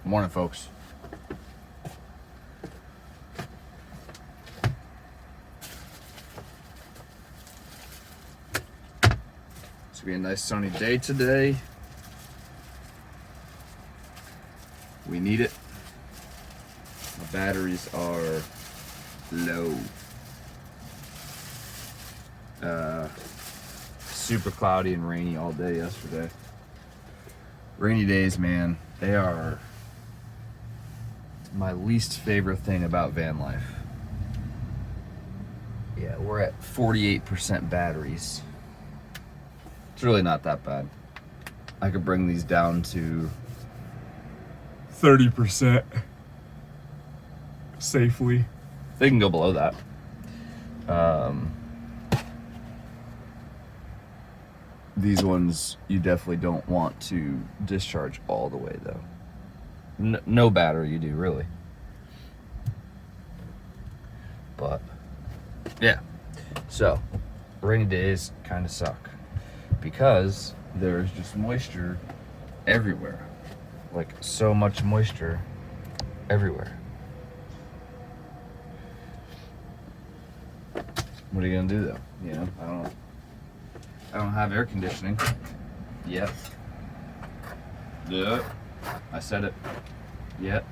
Morning, folks. It's gonna be a nice sunny day today. We need it. My batteries are low. Super cloudy and rainy all day yesterday. Rainy days, man, they are my least favorite thing about van life. Yeah, we're at 48% batteries. It's really not that bad. I could bring these down to 30% safely. They can go below that. These ones you definitely don't want to discharge all the way though. No battery you do, really. But yeah, so rainy days kind of suck because there's just moisture everywhere, like so much moisture everywhere. What are you gonna do though? You know, I don't have air conditioning yet. Yeah, I said it. Yet.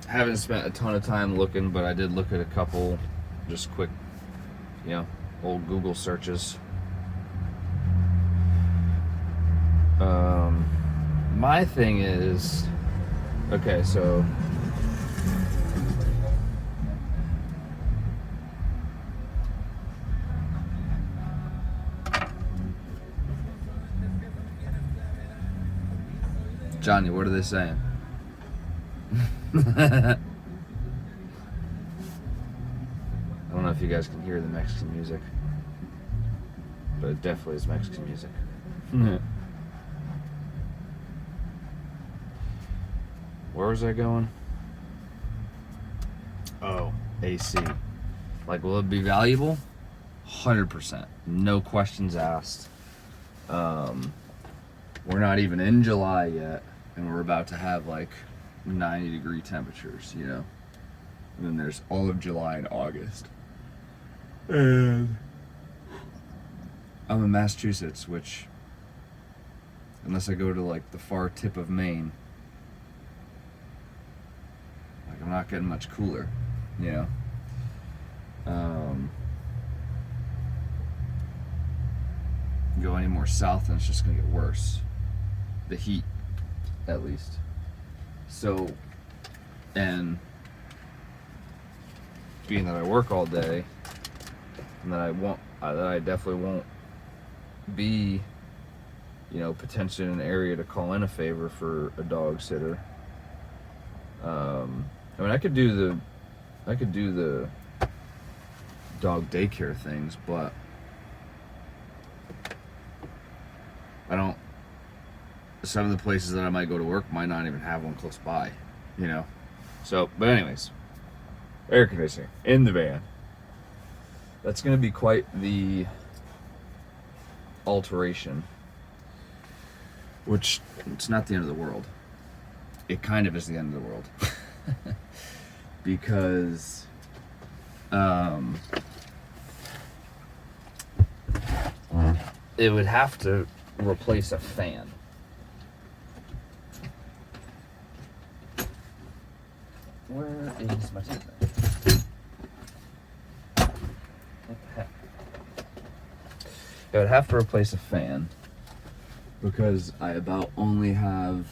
Haven't spent a ton of time looking, but I did look at a couple just quick, old Google searches. My thing is, okay, so Johnny, what are they saying? I don't know if you guys can hear the Mexican music, but it definitely is Mexican music. Where was I going? Oh, AC. Like, will it be valuable? 100%. No questions asked. We're not even in July yet, and we're about to have like 90-degree temperatures, And then there's all of July and August. And I'm in Massachusetts, which, unless I go to like the far tip of Maine, like I'm not getting much cooler, Go any more south and it's just gonna get worse. The heat, at least. So, and being that I work all day, and that I definitely won't be, potentially in an area to call in a favor for a dog sitter. I mean, I could do the dog daycare things, but some of the places that I might go to work might not even have one close by, So, but anyways, air conditioning in the van. That's going to be quite the alteration, which it's not the end of the world. It kind of is the end of the world. Because it would have to replace a fan. Where is my tape? What the heck? It would have to replace a fan because I about only have,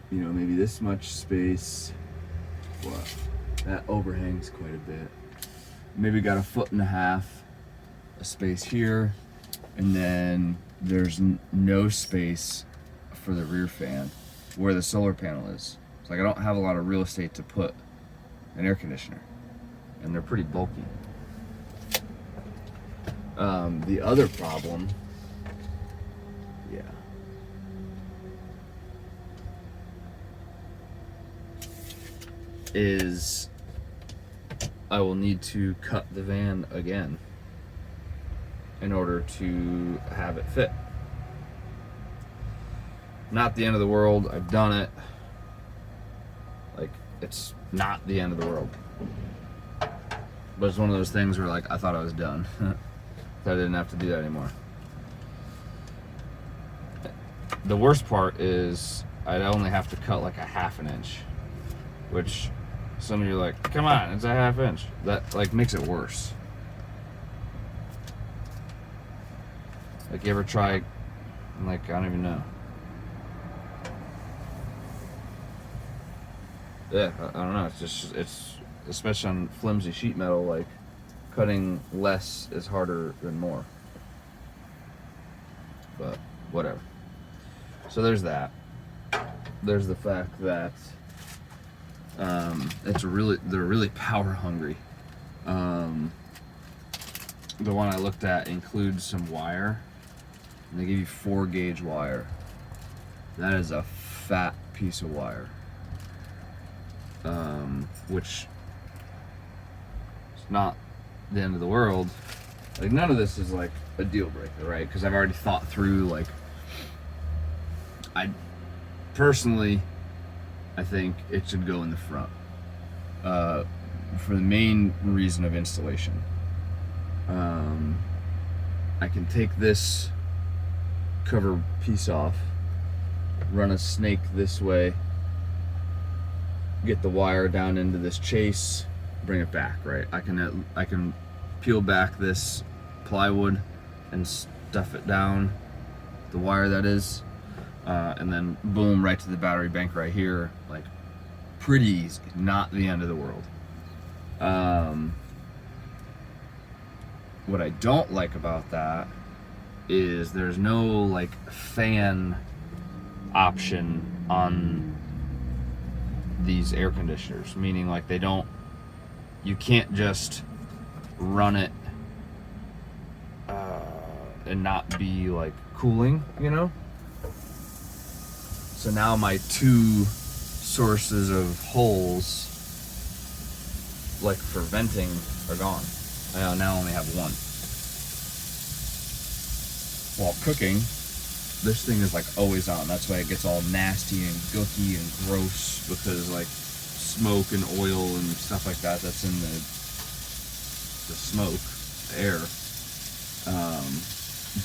maybe this much space. What? That overhangs quite a bit. Maybe got 1.5 feet of space here, and then there's no space for the rear fan where the solar panel is. It's like I don't have a lot of real estate to put an air conditioner, and they're pretty bulky. The other problem, is I will need to cut the van again. in order to have it fit. Not the end of the world. I've done it. Like, it's not the end of the world. But it's one of those things where, like, I thought I was done. I didn't have to do that anymore. The worst part is I'd only have to cut like a 1/2 inch, which some of you are like, come on, it's a 1/2 inch. That like makes it worse. Like, you ever try, like, I don't even know. Yeah, I don't know. It's especially on flimsy sheet metal, like, cutting less is harder than more. But whatever. So there's that. There's the fact that they're really power hungry. The one I looked at includes some wire, and they give you 4-gauge wire. That is a fat piece of wire, which is not the end of the world. Like, none of this is like a deal breaker, right? Because I've already thought through, like, I think it should go in the front, for the main reason of installation. I can take this cover piece off, run a snake this way, get the wire down into this chase, bring it back, right? I can peel back this plywood and stuff it down, the wire that is, and then boom, right to the battery bank right here. Like, pretty easy, not the end of the world. What I don't like about that is there's no like fan option on these air conditioners, meaning like you can't just run it and not be like cooling, you know? So now my 2 sources of holes, like for venting, are gone. I now only have 1. While cooking, this thing is like always on. That's why it gets all nasty and gooky and gross, because like smoke and oil and stuff like that's in the smoke, the air,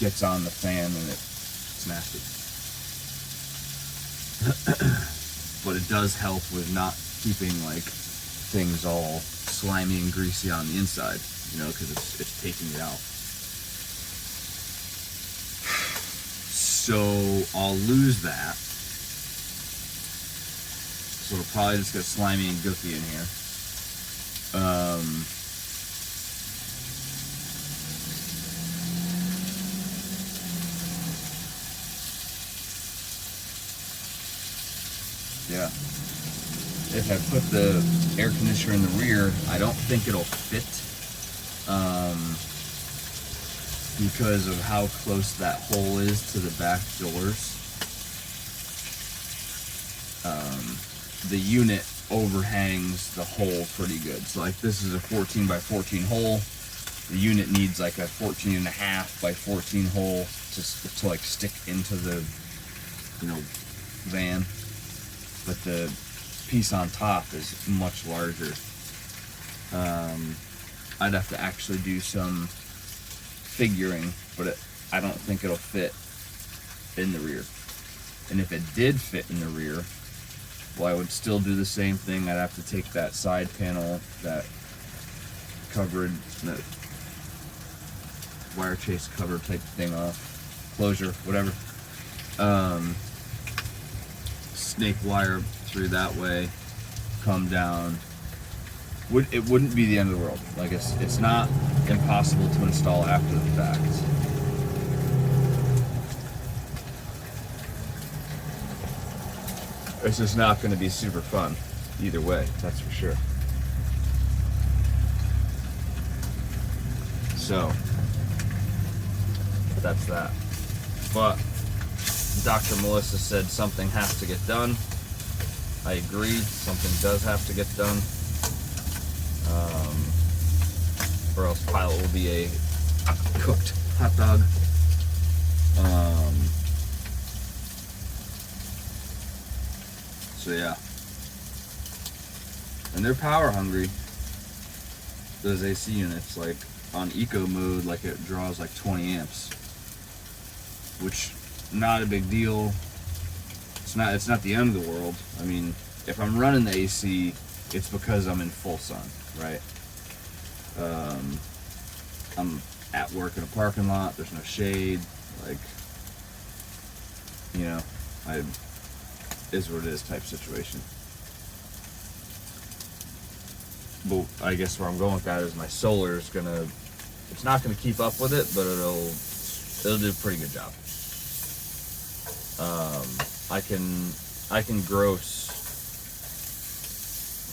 gets on the fan and it's nasty. But it does help with not keeping like things all slimy and greasy on the inside, you know, because it's taking it out. So I'll lose that. So it'll probably just get slimy and gooky in here. Yeah. If I put the air conditioner in the rear, I don't think it'll fit, because of how close that hole is to the back doors. The unit overhangs the hole pretty good. So like, this is a 14 by 14 hole. The unit needs like a 14.5 by 14 hole to like stick into the, you know, van. But the piece on top is much larger. I'd have to actually do some figuring, but I don't think it'll fit in the rear. And if it did fit in the rear, well, I would still do the same thing. I'd have to take that side panel, that covered, that wire chase cover type thing off, closure, whatever. Snake wire through that way, come down. It wouldn't be the end of the world. Like, it's not impossible to install after the fact. It's just not going to be super fun either way, that's for sure. So that's that. But Dr. Melissa said something has to get done. I agree, something does have to get done. Or else Pilot will be a cooked hot dog. So yeah, and they're power hungry. Those AC units, like on eco mode, like it draws like 20 amps, which not a big deal. It's not the end of the world. I mean, if I'm running the AC, it's because I'm in full sun, right? I'm at work in a parking lot. There's no shade. Like, you know, is what it is type situation. But I guess where I'm going with that is my solar is it's not gonna keep up with it, but it'll do a pretty good job. I can gross,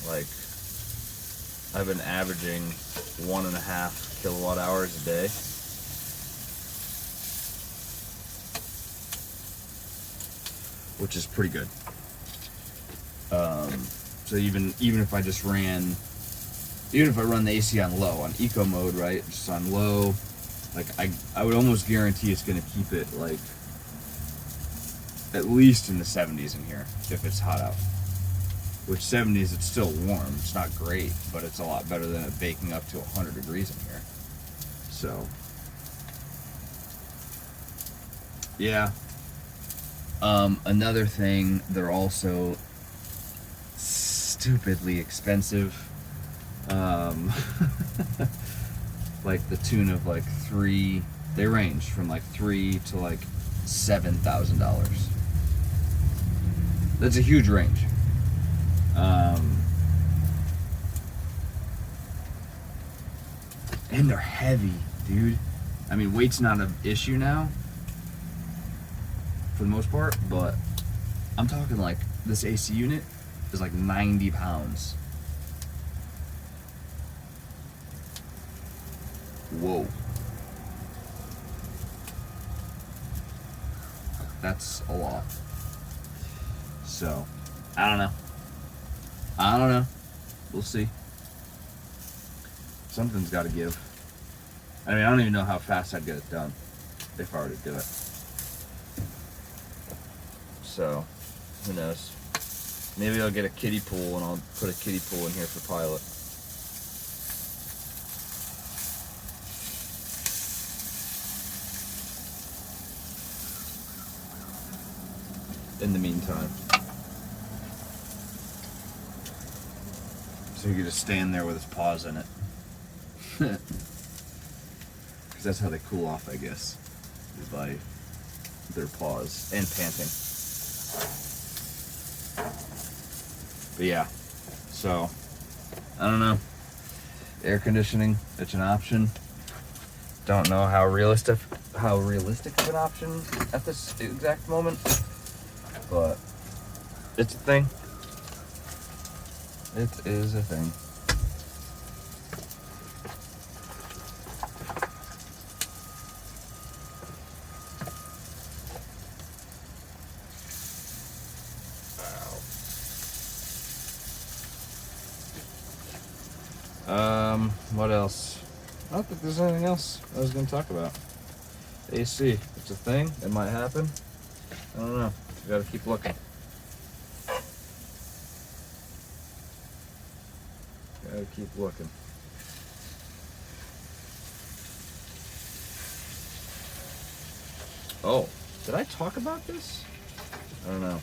like, I've been averaging 1.5 kilowatt hours a day. Which is pretty good. So even if I just ran, even if I run the AC on low, on eco mode, right, just on low, like I would almost guarantee it's gonna keep it like at least in the 70s in here if it's hot out. Which 70s, it's still warm. It's not great, but it's a lot better than it baking up to 100 degrees in here. So yeah. Another thing, they're also stupidly expensive. Like the tune of like they range from like $3,000 to like $7,000. That's a huge range. And they're heavy, dude. I mean, weight's not an issue now, for the most part, but I'm talking like this AC unit is like 90 pounds. Whoa. That's a lot. So, I don't know. We'll see. Something's got to give. I mean, I don't even know how fast I'd get it done if I were to do it. So, who knows? Maybe I'll get a kiddie pool and I'll put a kiddie pool in here for Pilot. In the meantime. So you could just stand there with his paws in it. Because that's how they cool off, I guess. Is by their paws and panting. But yeah, so I don't know. Air conditioning, it's an option. Don't know how realistic of an option at this exact moment, but it's a thing. It is a thing. What else? I don't think there's anything else I was going to talk about. AC, it's a thing. It might happen. I don't know. You gotta keep looking. Gotta keep looking. Oh, did I talk about this? I don't know.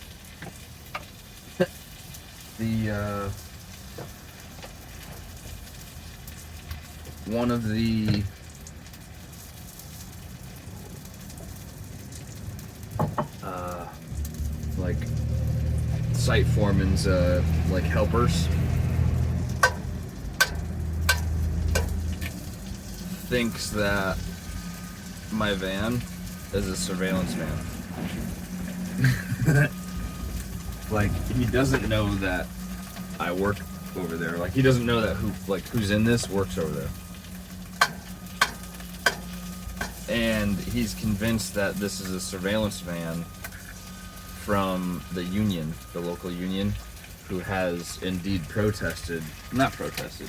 One of the like site foreman's like helpers thinks that my van is a surveillance van. Like, he doesn't know that I work over there. Like, he doesn't know that who's in this works over there. And he's convinced that this is a surveillance van from the union, the local union, who has indeed not protested,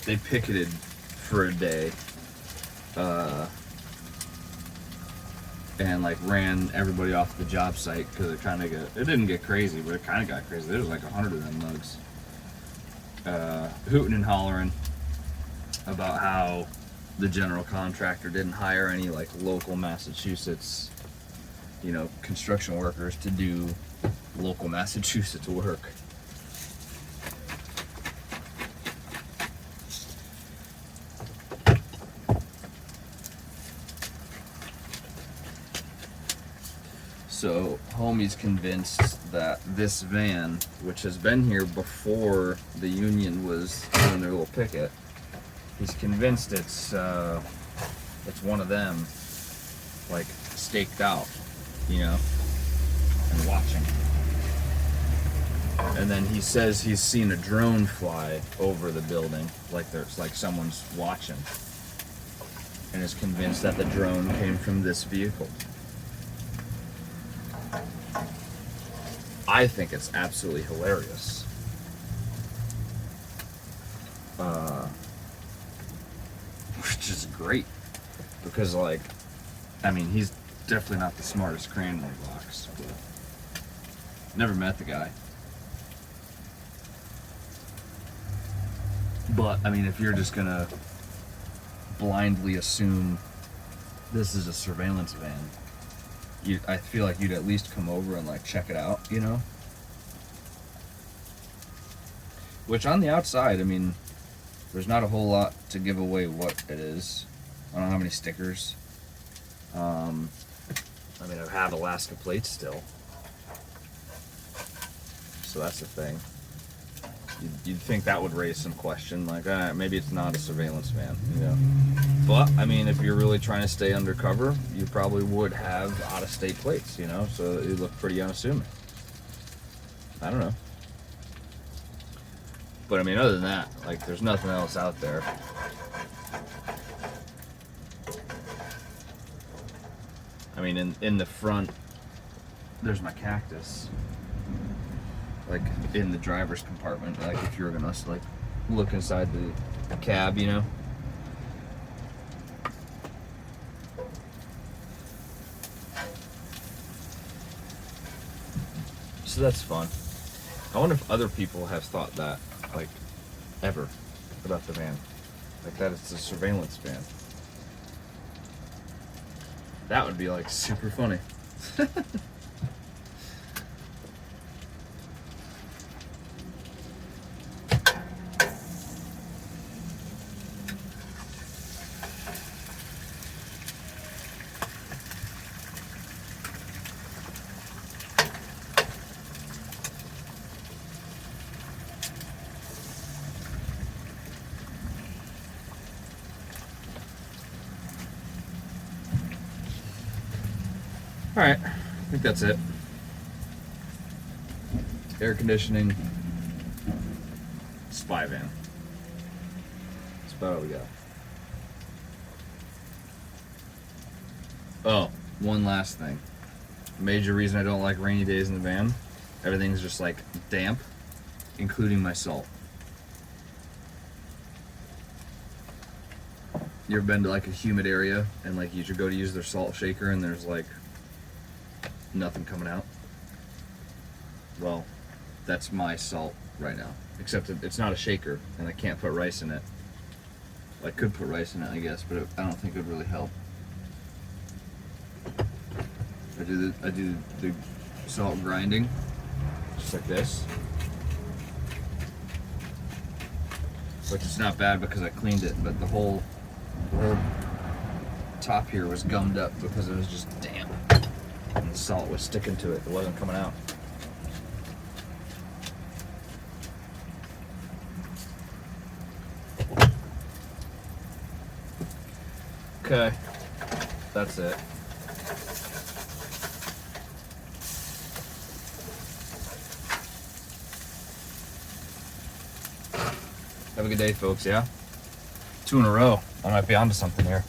they picketed for a day and like ran everybody off the job site because it didn't get crazy, but it kind of got crazy. There was like 100 of them mugs, hooting and hollering about how the general contractor didn't hire any like local Massachusetts, construction workers to do local Massachusetts work. So homie's convinced that this van, which has been here before the union was doing their little picket, he's convinced it's one of them, like staked out, and watching. And then he says he's seen a drone fly over the building, like there's like someone's watching, and is convinced that the drone came from this vehicle. I think it's absolutely hilarious. Which is great. Because, he's definitely not the smartest crane in the box. But never met the guy. But, if you're just gonna blindly assume this is a surveillance van, I feel like you'd at least come over and check it out, Which on the outside, there's not a whole lot to give away what it is. I don't have any stickers. I have Alaska plates still. So that's the thing. You'd think that would raise some question, maybe it's not a surveillance van, But, if you're really trying to stay undercover, you probably would have out-of-state plates, so it would look pretty unassuming. I don't know. But, other than that, there's nothing else out there. In the front, there's my cactus. In the driver's compartment, if you were gonna look inside the cab, So that's fun. I wonder if other people have thought that, ever, about the van. That it's a surveillance van. That would be, super funny. Alright, I think that's it. Air conditioning, spy van. That's about all we got. Oh, one last thing. Major reason I don't like rainy days in the van, everything's just damp, including my salt. You ever been to a humid area and you should go to use their salt shaker and there's nothing coming out? Well, that's my salt right now. Except it's not a shaker, and I can't put rice in it. I could put rice in it, I guess, but I don't think it would really help. I do the salt grinding, just like this. Which is not bad because I cleaned it, but the whole top here was gummed up because it was just damp. And the salt was sticking to it. It wasn't coming out. Okay. That's it. Have a good day, folks, yeah? 2 in a row. I might be onto something here.